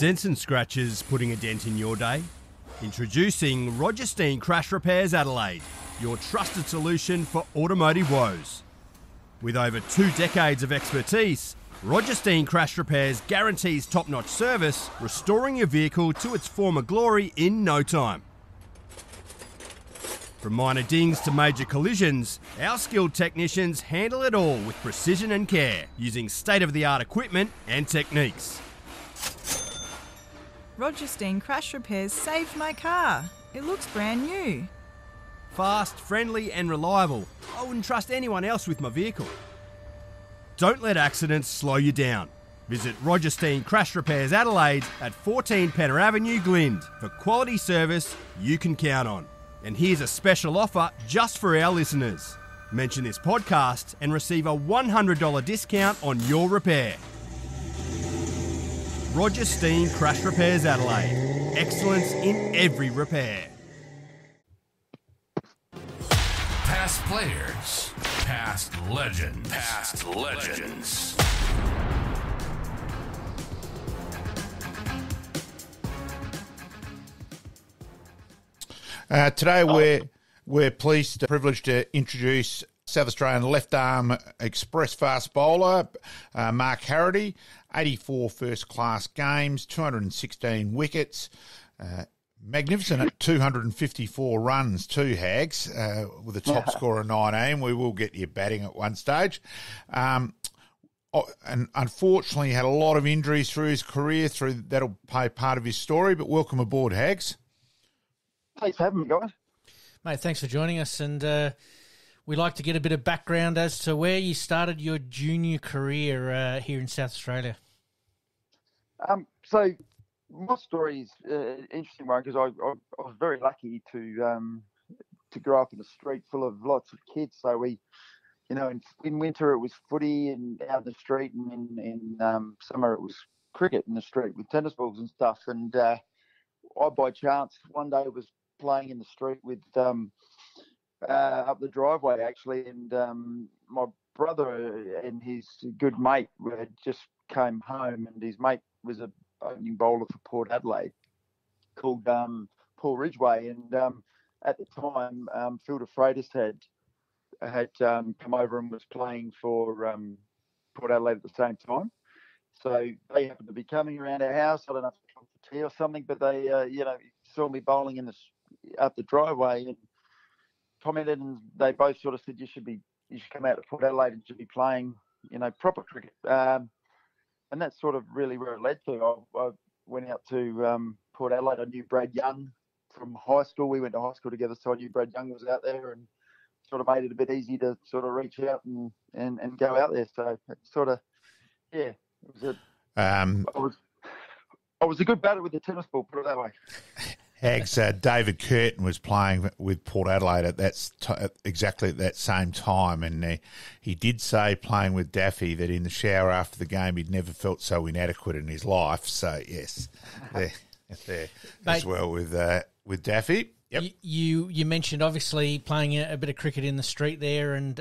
Dents and scratches putting a dent in your day? Introducing Roger Steen Crash Repairs Adelaide, your trusted solution for automotive woes. With over 2 decades of expertise, Roger Steen Crash Repairs guarantees top-notch service, restoring your vehicle to its former glory in no time. From minor dings to major collisions, our skilled technicians handle it all with precision and care, using state-of-the-art equipment and techniques. Roger Steen Crash Repairs saved my car. It looks brand new. Fast, friendly and reliable. I wouldn't trust anyone else with my vehicle. Don't let accidents slow you down. Visit Roger Steen Crash Repairs Adelaide at 14 Penner Avenue, Glynde for quality service you can count on. And here's a special offer just for our listeners. Mention this podcast and receive a $100 discount on your repair. Roger Steen Crash Repairs Adelaide. Excellence in every repair. Past players, past legends, past legends. Today we're pleased, privileged to introduce South Australian left arm express fast bowler Mark Harrity. 84 first class games, 216 wickets, magnificent at 254 runs too, Hags, with a top score of 19. We will get you batting at one stage. And unfortunately had a lot of injuries through his career. That'll play part of his story, but welcome aboard, Hags. Thanks for having me, guys. Mate, thanks for joining us. And we'd like to get a bit of background as to where you started your junior career here in South Australia. So my story is an interesting one because I was very lucky to grow up in a street full of lots of kids. So we, in winter it was footy and out in the street, and in summer it was cricket in the street with tennis balls and stuff. And I, by chance, one day was playing in the street with up the driveway actually, and my brother and his good mate had just came home, and his mate was a opening bowler for Port Adelaide called Paul Ridgway, and at the time Phil de Freitas had come over and was playing for Port Adelaide at the same time. So they happened to be coming around our house. I don't know if it was for tea or something, but they saw me bowling up the driveway and commented, and they both sort of said you should come out to Port Adelaide and should be playing proper cricket. And that's sort of really where it led to. I went out to Port Adelaide. I knew Brad Young from high school. We went to high school together, so I knew Brad Young was out there, and sort of made it a bit easy to sort of reach out and go out there. So it sort of, it was I was a good batter with the tennis ball, put it that way. Hags, David Curtin was playing with Port Adelaide at exactly at that same time, and he did say, playing with Daffy, that in the shower after the game he'd never felt so inadequate in his life. So yes, there as well with Daffy. Yep. You mentioned obviously playing a bit of cricket in the street there, and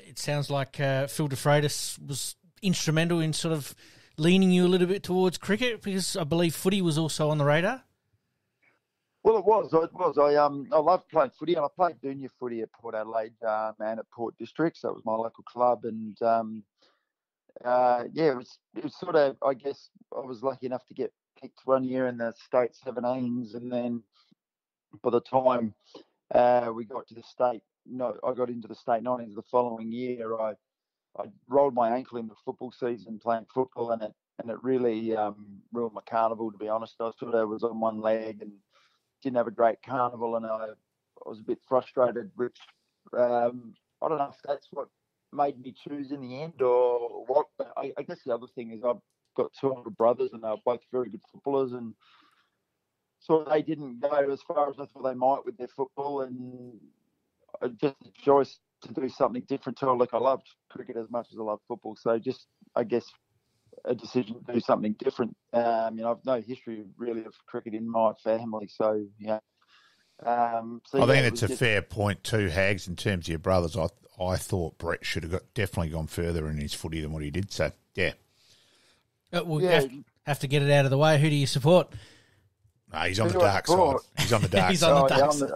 it sounds like Phil de Freitas was instrumental in sort of leaning you a little bit towards cricket, because I believe footy was also on the radar. Well, it was. I loved playing footy, and I played junior footy at Port Adelaide and at Port Districts. That was my local club, and it was sort of, I guess, I was lucky enough to get picked one year in the state 17s, and then by the time we got to the state, I got into the state 19s the following year. I rolled my ankle in the football season playing football, and it really ruined my carnival, to be honest. I sort of was on one leg and didn't have a great carnival, and I was a bit frustrated, which I don't know if that's what made me choose in the end or what. But I guess the other thing is I've got 2 older brothers, and they're both very good footballers, and so they didn't go as far as I thought they might with their football, and I just a choice to do something different too. Like, I loved cricket as much as I loved football, so just, I guess, a decision to do something different. I've no history really of cricket in my family, so yeah. I think it's a fair point too, Hags, in terms of your brothers. I thought Brett should have definitely gone further in his footy than what he did. So yeah. Have have to get it out of the way. Who do you support? No, he's on the dark side. He's on the dark He's side. on the dark side.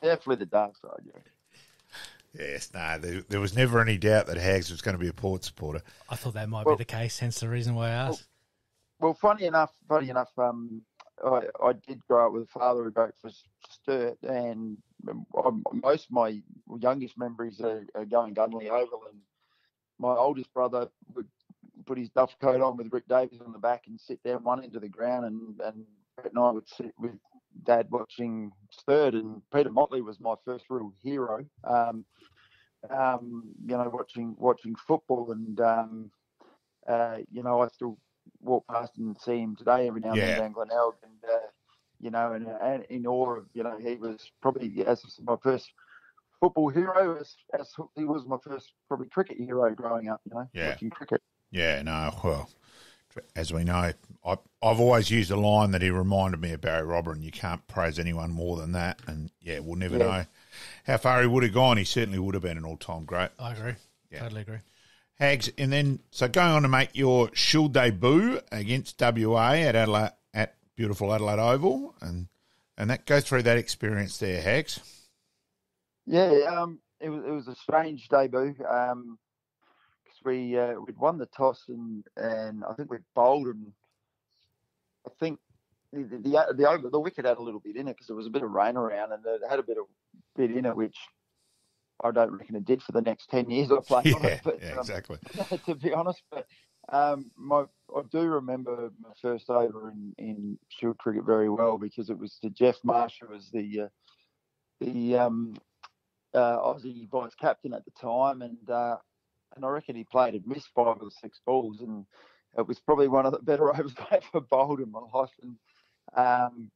Definitely the dark side, yeah. Yes, no, there was never any doubt that Hags was going to be a Port supporter. I thought that might be the case, hence the reason why I asked. Well, funny enough, I did grow up with a father who voted for Sturt, and most of my youngest memories are going Gunley Oval, and my oldest brother would put his duff coat on with Rick Davies on the back and sit down one end of the ground, and Brett and I would sit with Dad watching Sturt, and Peter Motley was my first real hero. Watching football, and I still walk past and see him today every now and then down Glenelg, and in awe of, he was probably as my first football hero, as he was my first probably cricket hero growing up, watching cricket. Yeah, no, well, as we know, I've always used a line that he reminded me of Barry Robber, and you can't praise anyone more than that. And, we'll never know how far he would have gone. He certainly would have been an all-time great. I agree. Yeah. Totally agree. Hags, and then, so going on to make your Shield debut against WA at beautiful Adelaide Oval, and that go through that experience there, Hags. Yeah, it was a strange debut, because we'd won the toss, and I think we'd bowled, and I think the wicket had a little bit in it because there was a bit of rain around, and it had a bit in it, which I don't reckon it did for the next 10 years I played on it. But, exactly. To be honest, but I do remember my first over in Shield cricket very well, because it was to Jeff Marsh, who was the Aussie vice captain at the time, and I reckon he played and missed 5 or 6 balls, and it was probably one of the better overs I ever bowled in my life. And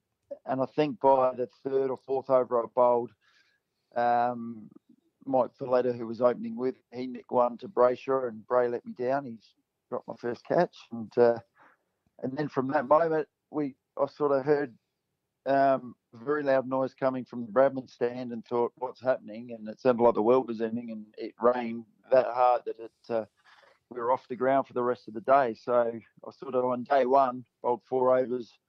I think by the 3rd or 4th over I bowled, Mike Valletta, who was opening with, he nicked one to Brayshaw, and Bray let me down. He dropped my first catch, and then from that moment, I sort of heard a very loud noise coming from the Bradman stand, and thought, what's happening? And it sounded like the world was ending, and it rained that hard that we were off the ground for the rest of the day. So I sort of, on day one, bowled 4 overs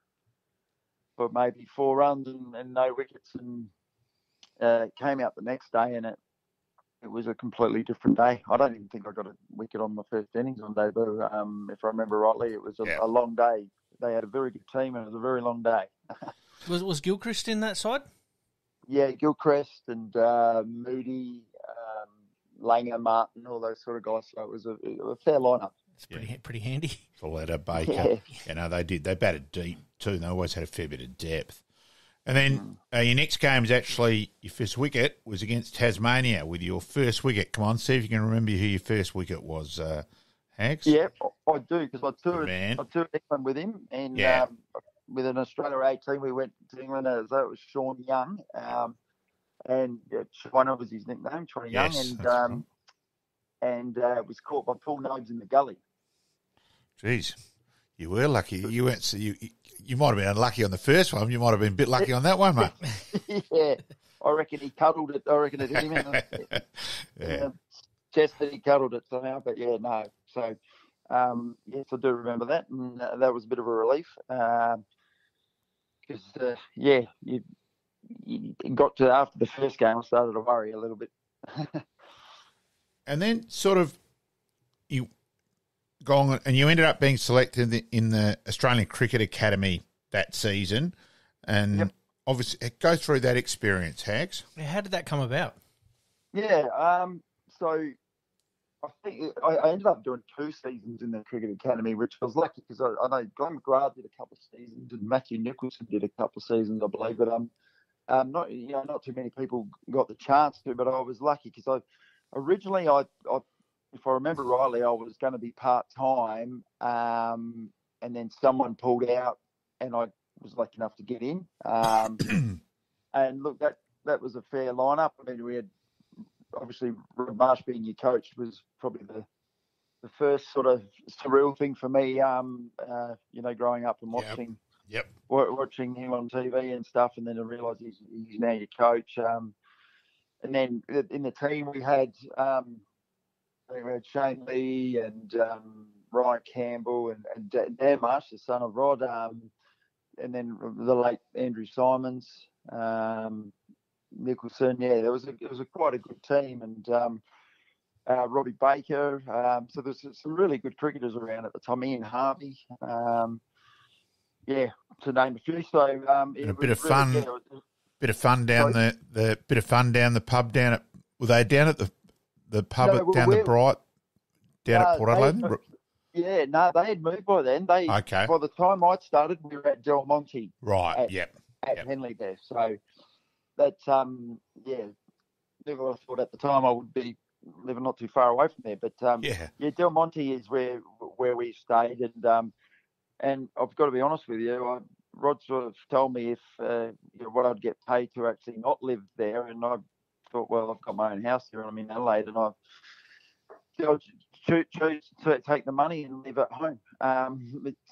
for maybe 4 runs and no wickets, and came out the next day, and it was a completely different day. I don't even think I got a wicket on my first innings on debut. If I remember rightly, it was a long day. They had a very good team, and it was a very long day. Was Gilchrist in that side? Yeah, Gilchrist and Moody, Langer, Martin, all those sort of guys. So it was a fair lineup. It's pretty handy. Valletta, Baker. They did. They batted deep too, and they always had a fair bit of depth. And then your next game is actually, your first wicket was against Tasmania with your first wicket. Come on, see if you can remember who your first wicket was, Hags. Yeah, I do, because I toured England with him, and with an Australia 18, we went to England, as though it was Sean Young, and China was his nickname, China Young, and it was caught by Paul Nobes in the gully. Jeez. You were lucky. You went. So you might have been unlucky on the first one. You might have been a bit lucky on that one, mate. Yeah, I reckon he cuddled it. I reckon it hit him in the chest that he cuddled it somehow. But no. So yes, I do remember that, and that was a bit of a relief, because you got to after the first game, I started to worry a little bit. And then sort of you. Gone, and you ended up being selected in the Australian Cricket Academy that season, and obviously go through that experience, Hags. How did that come about? Yeah, so I think I ended up doing 2 seasons in the Cricket Academy, which I was lucky, because I know Glenn McGrath did a couple of seasons, and Matthew Nicholson did a couple of seasons, I believe, but not too many people got the chance to, but I was lucky, because originally if I remember rightly, I was going to be part-time, and then someone pulled out, and I was lucky enough to get in. And look, that was a fair lineup. I mean, we had, obviously, Rod Marsh being your coach was probably the first sort of surreal thing for me, growing up and watching watching him on TV and stuff, and then I realised he's now your coach. And then in the team we had Shane Lee and Ryan Campbell and Dan Marsh, the son of Rod, and then the late Andrew Simons, Nicholson. Yeah, it was quite a good team, and Robbie Baker. So there's some really good cricketers around at the time. Ian Harvey. Yeah, to name a few. So and a bit of fun. Bit of fun down the bit of fun down the pub down at. Were they down at the pub down the Bright down at Port Adelaide? No, they had moved by then. By the time I started, we were at Del Monte. Right. At Henley there. So that's never would have thought at the time I would be living not too far away from there. But Del Monte is where we stayed, and I've got to be honest with you, Rod sort of told me if what I'd get paid to actually not live there, and I thought, well, I've got my own house here and I'm in Adelaide, and I choose to take the money and live at home.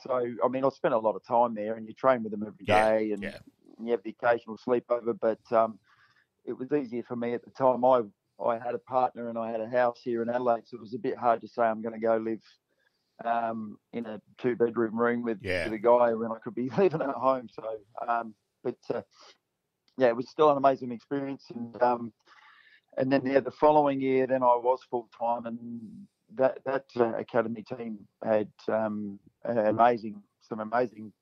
So, I mean, I spent a lot of time there, and you train with them every day, and you have the occasional sleepover, but it was easier for me at the time. I had a partner and I had a house here in Adelaide, so it was a bit hard to say I'm going to go live in a 2-bedroom room with a guy when I could be living at home. So, it was still an amazing experience. And then the following year, then I was full time, and that academy team had some amazing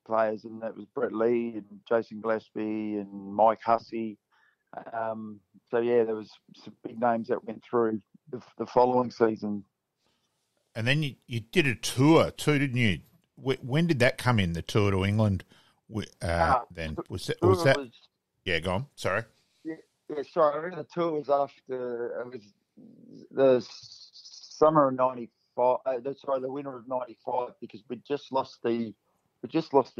players, and that was Brett Lee and Jason Gillespie and Mike Hussey. There was some big names that went through the following season. And then you did a tour too, didn't you? When did that come in, the tour to England? Then was that? Yeah, go on. Sorry. Yeah, sorry. The tour was after it was the summer of '95. The winter of '95, because we just lost the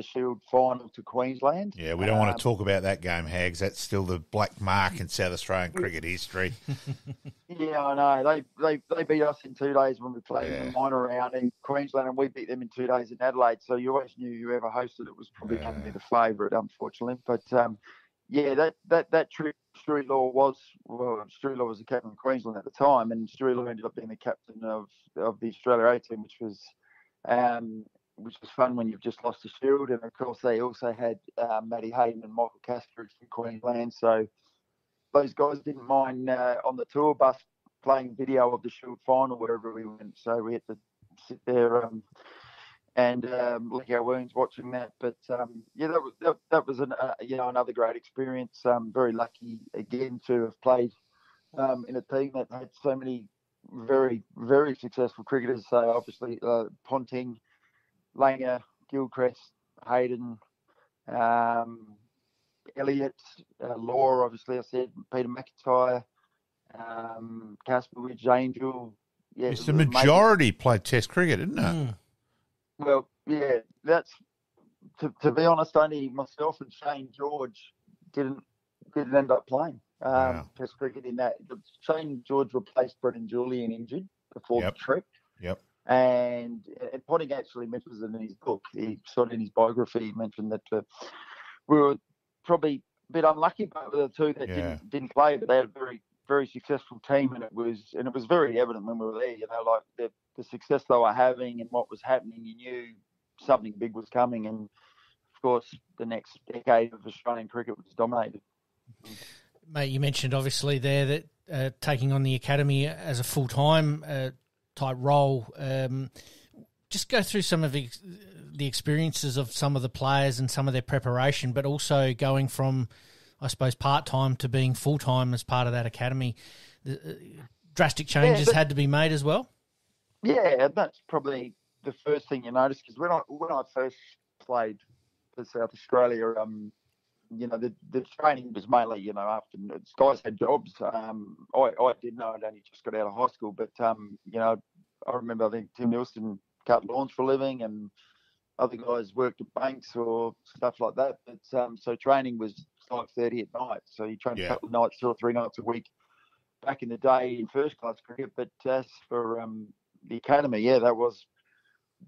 Shield final to Queensland. Yeah, we don't want to talk about that game, Hags. That's still the black mark in South Australian cricket history. Yeah, I know. They beat us in 2 days when we played in the minor round in Queensland, and we beat them in 2 days in Adelaide. So you always knew whoever hosted it was probably going to be the favourite, unfortunately. But that trip, Stewie Law was the captain of Queensland at the time, and Stewie Law ended up being the captain of the Australia A team, which was fun when you've just lost the Shield. And of course they also had Matty Hayden and Michael Kasparov from Queensland, so those guys didn't mind on the tour bus playing video of the Shield final wherever we went. So we had to sit there and lick our wounds watching that. But that was another great experience. Very lucky again to have played in a team that had so many very, very successful cricketers. So obviously Ponting, Langer, Gilchrist, Hayden, Elliott, Law, obviously I said, Peter McIntyre, Kasparov, Angel. Yeah, it's the majority played Test cricket, isn't it? Well, yeah, that's to be honest. Only myself and Shane George didn't end up playing Test cricket in that. Shane George replaced Brendan Julian injured before the trip. Yep. And Ponting actually mentions it in his book. He sort of in his biography mentioned that we were probably a bit unlucky, but the two that didn't play, but they had a very, very successful team, and it was very evident when we were there. Like the success they were having and what was happening, you knew something big was coming, and of course the next decade of Australian cricket was dominated. Mate, you mentioned obviously there that taking on the academy as a full-time type role. Just go through some of the experiences of some of the players and some of their preparation, but also going from, I suppose, part-time to being full-time as part of that academy. Drastic changes had to be made as well. Yeah, that's probably the first thing you notice, because when I first played for South Australia, the training was mainly, after guys had jobs. I didn't know. I'd only just got out of high school, but I remember I think Tim Nielsen cut lawns for a living, and other guys worked at banks or stuff like that. But so training was 5:30 at night. So you trained a couple of nights, 2 or 3 nights a week back in the day in first class cricket. But as for the academy, that was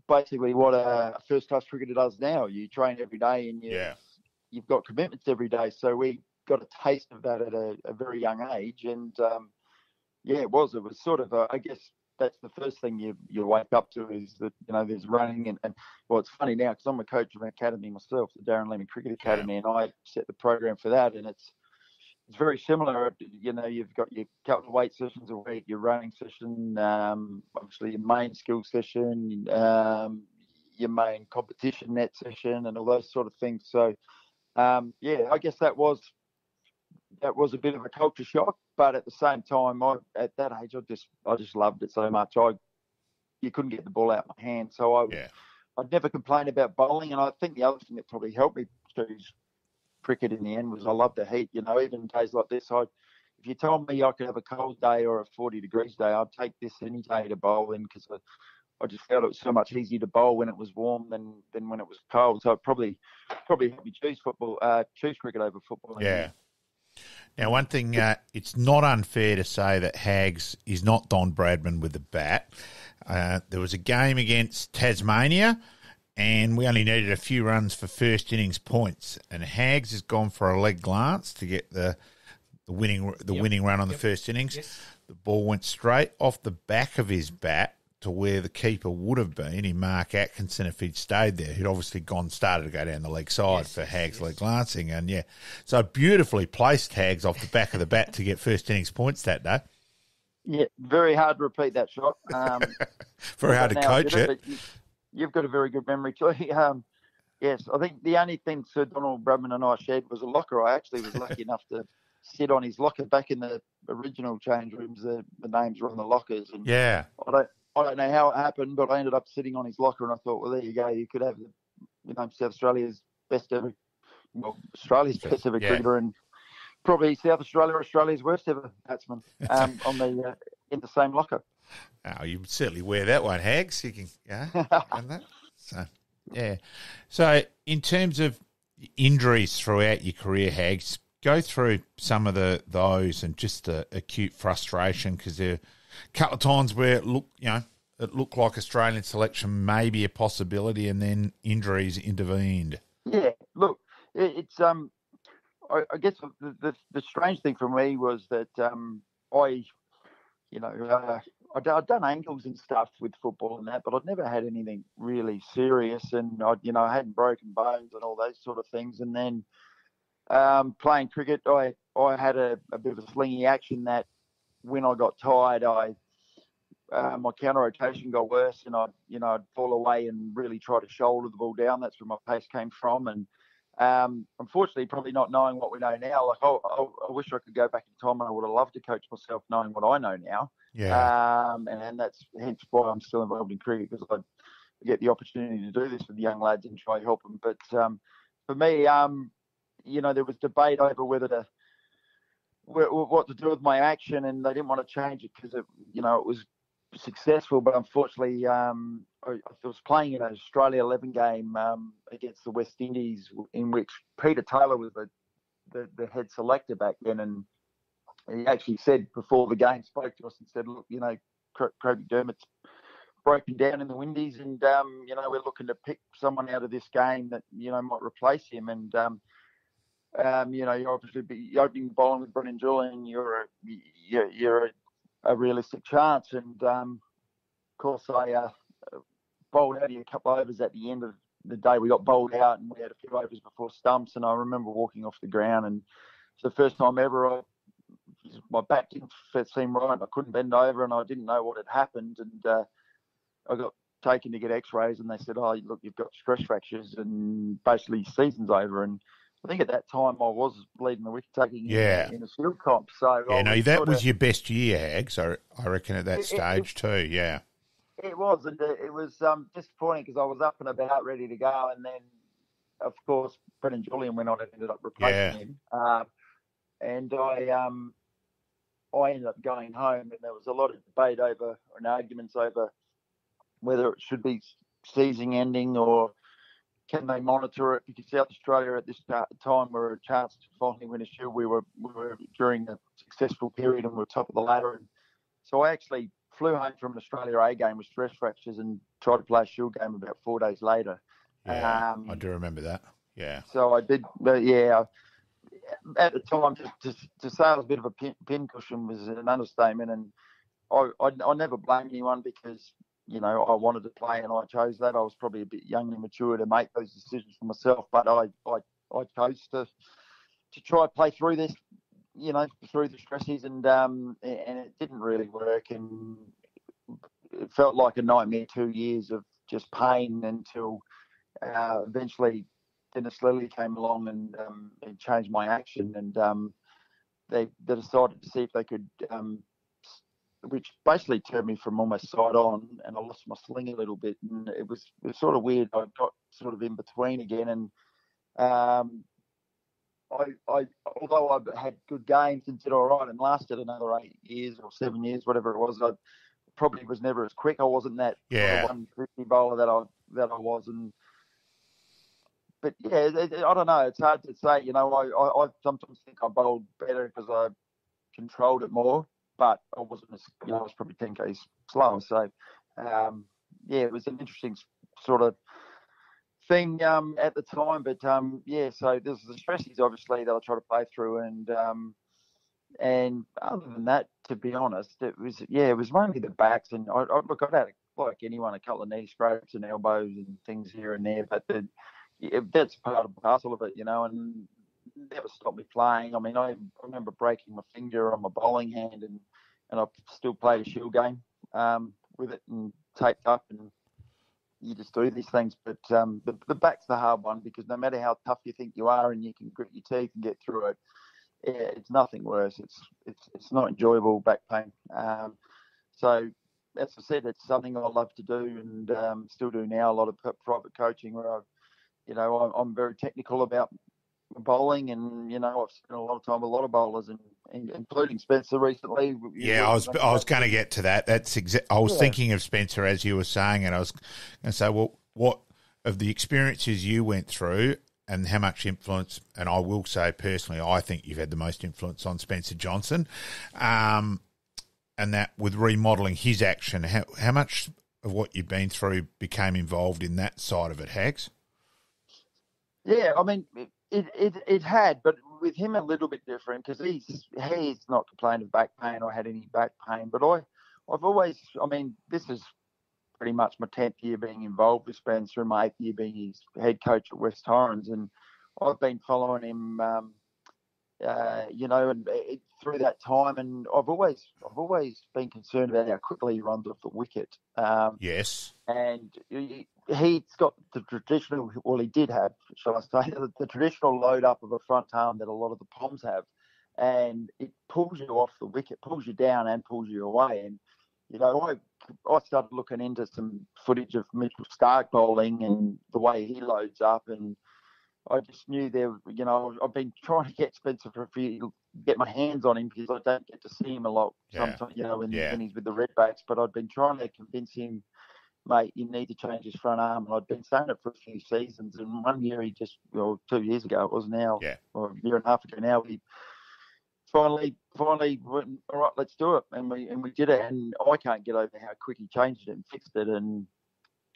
basically what a first class cricketer does now. You train every day, and you've got commitments every day. So we got a taste of that at a very young age, and it was sort of I guess that's the first thing you wake up to is that, there's running. And well, it's funny now because I'm a coach of an academy myself, the Darren Lehman Cricket Academy, and I set the program for that. And it's very similar. You've got your couple of weight sessions a week, your running session, obviously your main skill session, your main competition net session, and all those sort of things. So, I guess that was a bit of a culture shock, but at the same time, at that age, I just loved it so much. You couldn't get the ball out of my hand, so I'd never complain about bowling. And I think the other thing that probably helped me choose cricket in the end was I love the heat. Even days like this, if you told me I could have a cold day or a 40 degrees day, I'd take this any day to bowl in, because I just felt it was so much easier to bowl when it was warm than when it was cold. So it probably helped me choose cricket over football. Yeah. Now, one thing, it's not unfair to say that Hags is not Don Bradman with the bat. There was a game against Tasmania, and we only needed a few runs for first innings points. And Hags has gone for a leg glance to get the winning run on the first innings. Yes. The ball went straight off the back of his bat to where the keeper would have been in Mark Atkinson if he'd stayed there. He'd obviously started to go down the leg side for Hags leg glancing. And, so beautifully placed Hags off the back of the bat to get first innings points that day. Yeah, very hard to repeat that shot. Very hard to coach it. You've got a very good memory too. Yes, I think the only thing Sir Donald Bradman and I shared was a locker. I actually was lucky enough to sit on his locker back in the original change rooms. The names were on the lockers. And I don't know how it happened, but I ended up sitting on his locker, and I thought, well, there you go. You could have, South Australia's best ever, Australia's best ever cricketer, and probably South Australia, Australia's worst ever batsman in the same locker. Oh, you certainly wear that one, Hags. You can, and that. So, yeah. So, in terms of injuries throughout your career, Hags, go through some of those and just the acute frustration, because there are a couple of times where it looked like Australian selection may be a possibility, and then injuries intervened. Yeah, look, it's I guess the strange thing for me was that I'd done ankles and stuff with football and that, but I'd never had anything really serious, and I hadn't broken bones and all those sort of things. And then playing cricket, I had a bit of a slingy action that when I got tired, my counter rotation got worse, and I'd fall away and really try to shoulder the ball down. That's where my pace came from. And unfortunately, probably not knowing what we know now, like I wish I could go back in time, and I would have loved to coach myself knowing what I know now. Yeah. And that's hence why I'm still involved in cricket, because I get the opportunity to do this with the young lads and try to help them. But for me, there was debate over what to do with my action, and they didn't want to change it because it was successful. But unfortunately, I was playing in an Australia 11 game against the West Indies, in which Peter Taylor was the head selector back then, and he actually said before the game, spoke to us and said, look, Craig McDermott's broken down in the Windies, and we're looking to pick someone out of this game that might replace him. And you obviously be opening bowling with Brendan Julian, you're a realistic chance. And of course, I bowled out a couple of overs at the end of the day. We got bowled out, and we had a few overs before stumps. And I remember walking off the ground, and it's the first time ever my back didn't seem right. I couldn't bend over, and I didn't know what had happened. And I got taken to get X-rays, and they said, "Oh, look, you've got stress fractures, and basically season's over." And I think at that time I was leading the wicket taking in a field comp. So that was your best year, Hags. I reckon at that stage too. Yeah, it was, and it was disappointing because I was up and about, ready to go, and then of course Brendan Julian went on and ended up replacing him. And I ended up going home, and there was a lot of debate over and arguments over whether it should be season ending or can they monitor it, because South Australia at this time were a chance to finally win a shield. We were during a successful period, and we were top of the ladder. And so I actually flew home from an Australia A game with stress fractures and tried to play a shield game about 4 days later. Yeah, I do remember that. Yeah. So I did, but at the time, to say I was a bit of a pincushion was an understatement. And I never blame anyone because, I wanted to play and I chose that. I was probably a bit young and mature to make those decisions for myself, but I chose to try to play through this, through the stresses, and it didn't really work, and it felt like a nightmare. 2 years of just pain until eventually Dennis Lilly came along and changed my action, and they decided to see if they could, which basically turned me from almost side on, and I lost my sling a little bit, and it was sort of weird. I got sort of in between again, and I although I had good games and did all right and lasted another 8 years or 7 years, whatever it was, I probably was never as quick. I wasn't that sort of 150 bowler that I was, but yeah, I don't know. It's hard to say. I sometimes think I bowled better because I controlled it more, but I wasn't as, I was probably 10 k's slower. So, yeah, it was an interesting sort of thing at the time. But yeah, so there's the stresses obviously that I try to play through, and other than that, to be honest, it was mainly the backs. And look, I've had, like anyone, a couple of knee scrapes and elbows and things here and there, but that's part and parcel of it, and never stopped me playing. I mean, I remember breaking my finger on my bowling hand, and I still played a shield game with it and taped up, and you just do these things. But the back's the hard one, because no matter how tough you think you are and you can grit your teeth and get through it, it's nothing worse. It's not enjoyable, back pain. So as I said, it's something I love to do, and still do now. A lot of private coaching where I'm very technical about bowling, and I've spent a lot of time with a lot of bowlers, and including Spencer recently. Yeah, I was going to get to that. I was thinking of Spencer as you were saying, and I was going to say, well, what of the experiences you went through, and how much influence? And I will say personally, I think you've had the most influence on Spencer Johnson, and that with remodelling his action. How much of what you've been through became involved in that side of it, Hags? Yeah, I mean, it had, but with him a little bit different, because he's not complained of back pain or had any back pain. But I've always, I mean, this is pretty much my 10th year being involved with Spencer, and my 8th year being his head coach at West Torrens, and I've been following him, and through that time, and I've always been concerned about how quickly he runs off the wicket. Yes. And he's got the traditional, well, he did have, shall I say, the traditional load up of a front arm that a lot of the Poms have, and it pulls you off the wicket, pulls you down and pulls you away. And I started looking into some footage of Mitchell Starc bowling and the way he loads up, and I just knew I've been trying to get Spencer get my hands on him, because I don't get to see him a lot sometimes, when he's with the Redbacks. But I'd been trying to convince him, mate, you need to change his front arm. And I'd been saying it for a few seasons. And one year 2 years ago, it was now, or a year and a half ago now, he finally went, all right, let's do it. And we did it. And I can't get over how quick he changed it and fixed it, and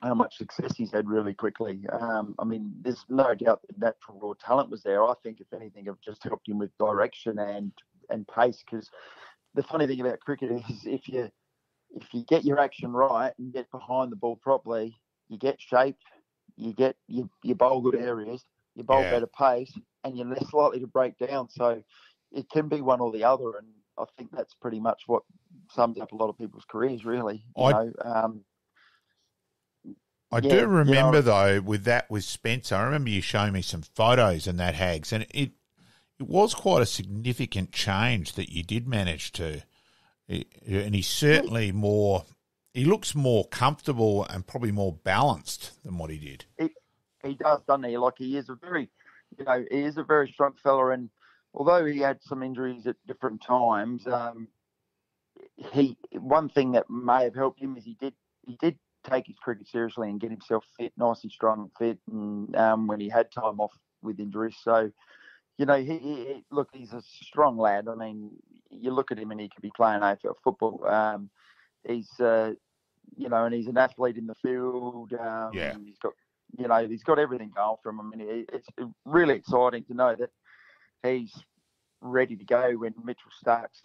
how much success he's had really quickly. I mean, there's no doubt that natural raw talent was there. I think, if anything, I've just helped him with direction and pace, because the funny thing about cricket is if you get your action right and get behind the ball properly, you get shape, you bowl good areas, you bowl better pace, and you're less likely to break down. So it can be one or the other, and I think that's pretty much what sums up a lot of people's careers, really. I do remember, though, with Spencer, I remember you showing me some photos and that, Hags, and it was quite a significant change that you did manage to. And he's certainly he looks more comfortable and probably more balanced than what he did. He does, doesn't he? Like, he is a very strong fella, and although he had some injuries at different times, one thing that may have helped him is he did take his cricket seriously and get himself fit, nice and strong and fit, and when he had time off with injuries. So, he's a strong lad. I mean, you look at him and he could be playing AFL football. He's, and he's an athlete in the field. He's got everything going for him. I mean, it's really exciting to know that he's ready to go when Mitchell Starc's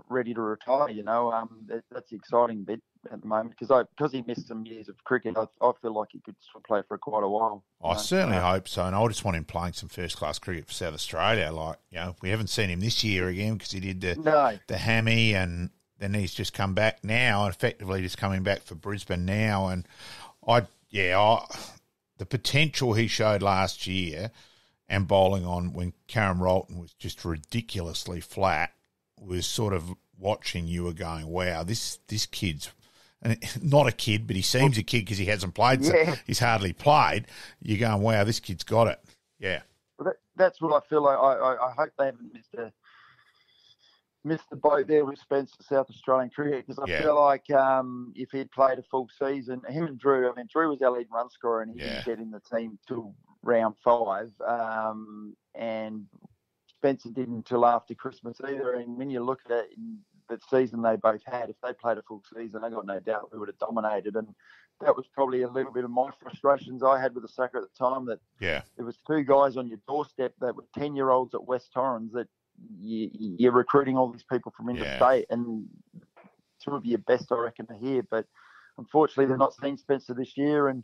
ready to retire. That's the exciting bit at the moment because he missed some years of cricket. I feel like he could still play for quite a while. I certainly hope so, and I just want him playing some first-class cricket for South Australia. We haven't seen him this year again because he did the hammy, and then he's just come back now, and effectively just coming back for Brisbane now. And the potential he showed last year and bowling on when Karen Rolton was just ridiculously flat was sort of watching you were going, wow, this kid's not a kid, but he seems a kid because he hasn't played. So he's hardly played. You're going, wow, this kid's got it. Yeah. Well, that's what I feel like. I hope they haven't missed the boat there with Spencer, South Australian cricket, because I feel like if he'd played a full season, him and Drew, Drew was our lead run scorer and he didn't get in the team till round 5, and Spencer didn't until after Christmas either. And when you look at it, in the season they both had, if they played a full season, I got no doubt we would have dominated. And that was probably a little bit of my frustrations I had with the Sacker at the time, that there was 2 guys on your doorstep that were 10-year-olds at West Torrens that you're recruiting all these people from interstate, and 2 of your best, I reckon, are here. But unfortunately, they're not seeing Spencer this year, and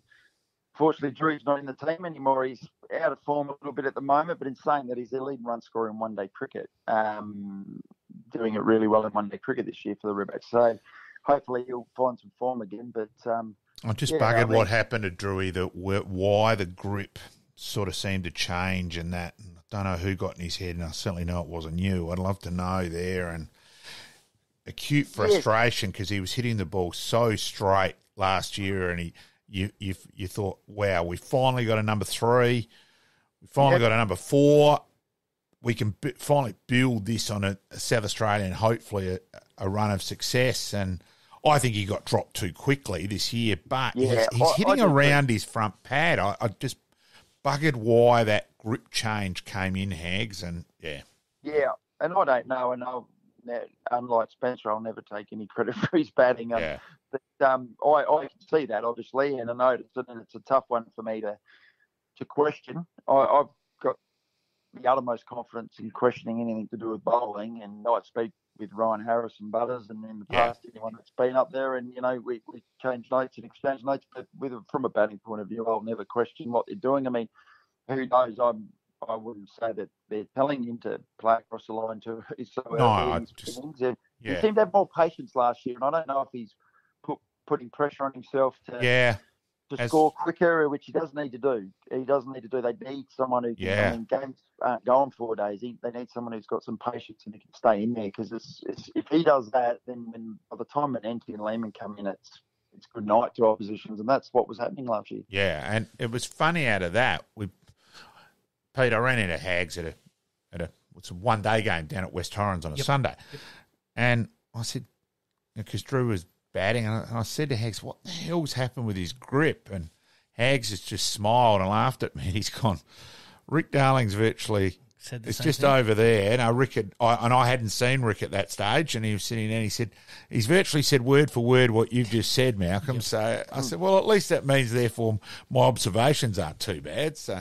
unfortunately, Drew's not in the team anymore. He's out of form a little bit at the moment, but in saying that, he's their leading run scorer in one-day cricket, doing it really well in one-day cricket this year for the Redbacks. So hopefully he'll find some form again. But I'm just buggered what happened to Drewy, why the grip sort of seemed to change and that. I don't know who got in his head, and I certainly know it wasn't you. I'd love to know there. And acute frustration because he was hitting the ball so straight last year, and you thought, wow, we finally got a number 3. We finally got a number 4. We can finally build this on a South Australian, hopefully a run of success. And I think he got dropped too quickly this year, but he's hitting around his front pad. I just buggered why that grip change came in, Hags, and and I don't know. And unlike Spencer, I'll never take any credit for his batting. But I can see that, obviously, and I noticed it, and it's a tough one for me to question. I've got the uttermost confidence in questioning anything to do with bowling, and I speak with Ryan Harris and Butters, and in the past, anyone that's been up there, and we change notes and exchange notes, but from a batting point of view, I'll never question what they're doing. Who knows? I wouldn't say that they're telling him to play across the line to he seemed to have more patience last year, and I don't know if he's putting pressure on himself to score quicker, which he doesn't need to do. He doesn't need to do. They need someone who can. Games aren't going 4 days. They need someone who's got some patience and who can stay in there, because if he does that, then by the time Manenti and Lehman come in, it's good night to oppositions, and that's what was happening last year. Yeah, and it was funny out of that. Pete, I ran into Hags at a one-day game down at West Torrens on a Sunday, and I said, because Drew was batting, and I said to Hags, what the hell's happened with his grip? And Hags has just smiled and laughed at me. He's gone, Rick Darling's virtually, it's just thing over there. Now, I hadn't seen Rick at that stage, and he was sitting there, and he said, he's virtually said word for word what you've just said, Malcolm. Yep. So I said, well, at least that means, therefore, my observations aren't too bad. So,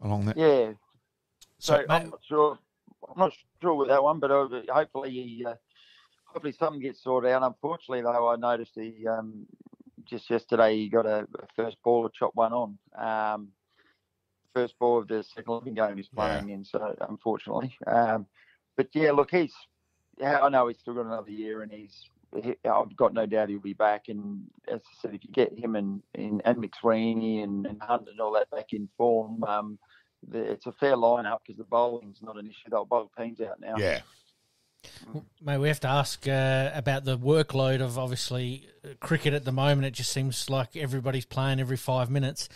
along that. Yeah. So I'm not sure with that one, but hopefully something gets sorted out. Unfortunately, though, I noticed he just yesterday he got a first ball to chop one on. First ball of the second living game he's playing in, so unfortunately. But look, I know he's still got another year, and I've got no doubt he'll be back. And as I said, if you get him and McSweeney and Hunt and all that back in form, it's a fair lineup, because the bowling's not an issue. They'll bowl teams out now. Yeah. Mate, we have to ask about the workload of, obviously, cricket at the moment. It just seems like everybody's playing every 5 minutes.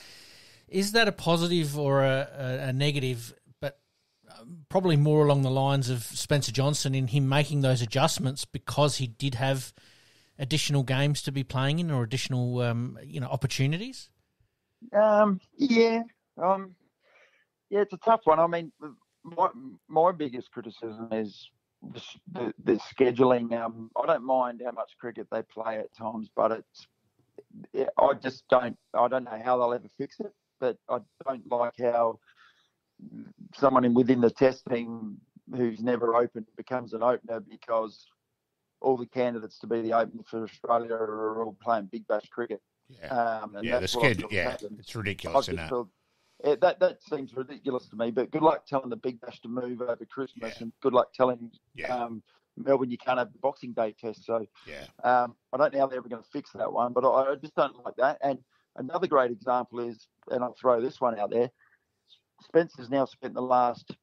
Is that a positive or a negative, but probably more along the lines of Spencer Johnson in him making those adjustments because he did have additional games to be playing in, or additional opportunities? It's a tough one. My biggest criticism is the scheduling. I don't mind how much cricket they play at times, but I don't know how they'll ever fix it. But I don't like how someone within the test team who's never opened becomes an opener because all the candidates to be the opener for Australia are all playing Big Bash cricket. Yeah, And the that's what I schedule. feel Yeah, happened. it's ridiculous, isn't it? That seems ridiculous to me, but good luck telling the Big Bash to move over Christmas, and good luck telling Melbourne you can't have the Boxing Day test. So I don't know how they're ever going to fix that one, but I just don't like that. And another great example is, and I'll throw this one out there, Spencer's now spent the last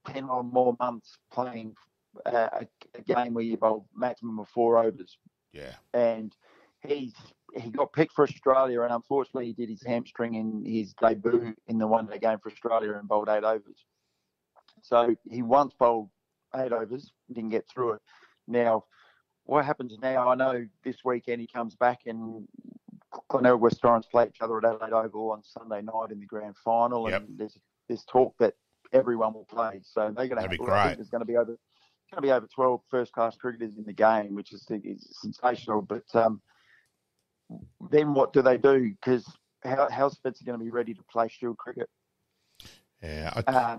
10 or more months playing a game where you bowl maximum of 4 overs. Yeah. And he got picked for Australia, and unfortunately he did his hamstring in his debut in the one-day game for Australia and bowled 8 overs. So he once bowled 8 overs, didn't get through it. Now, what happens now, I know this weekend he comes back and Glenelg West Torrens play each other at Adelaide Oval on Sunday night in the grand final, and there's talk that everyone will play. So they're going to have, I think there's going to be over 12 first-class cricketers in the game, which is sensational. But then what do they do? Because how's Spencer going to be ready to play Shield cricket? Yeah.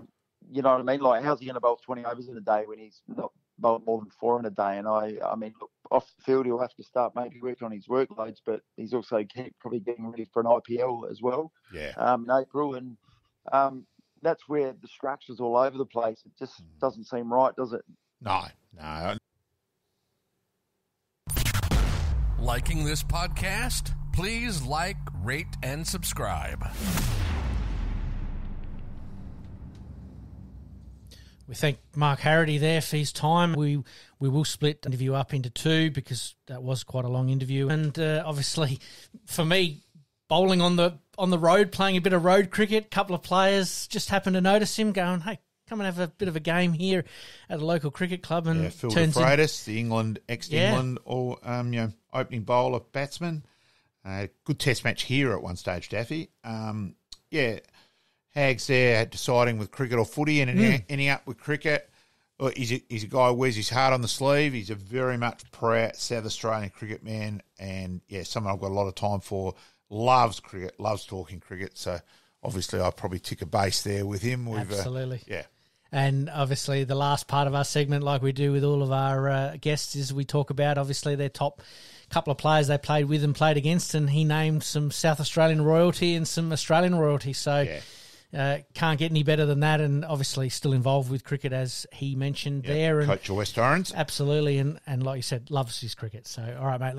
You know what I mean? Like, how's he going to bowl 20 overs in a day when he's not bowled more than 4 in a day? And I mean, look, off the field, he'll have to start maybe working on his workloads, but he's also probably getting ready for an IPL as well. Yeah. In April. And that's where the structure's all over the place. It just doesn't seem right, does it? No. Liking this podcast? Please like, rate, and subscribe. We thank Mark Harrity there for his time. We will split the interview up into 2 because that was quite a long interview. And obviously, for me, bowling on the road, playing a bit of road cricket, a couple of players just happened to notice him going, hey, come and have a bit of a game here at a local cricket club. And Phil de Freitas, the ex-England opening bowler batsman. Good test match here at one stage, Daffy. Hags there deciding with cricket or footy and ending up with cricket. He's a guy who wears his heart on the sleeve. He's a very much proud South Australian cricket man, and someone I've got a lot of time for. Loves cricket, loves talking cricket. So obviously I probably tick a base there with him. Absolutely. And obviously the last part of our segment, like we do with all of our guests, is we talk about obviously their top couple of players they played with and played against, and he named some South Australian royalty and some Australian royalty. So can't get any better than that, and obviously still involved with cricket as he mentioned there. And Coach of West Torrens. Absolutely, and like you said, loves his cricket. So all right, mate.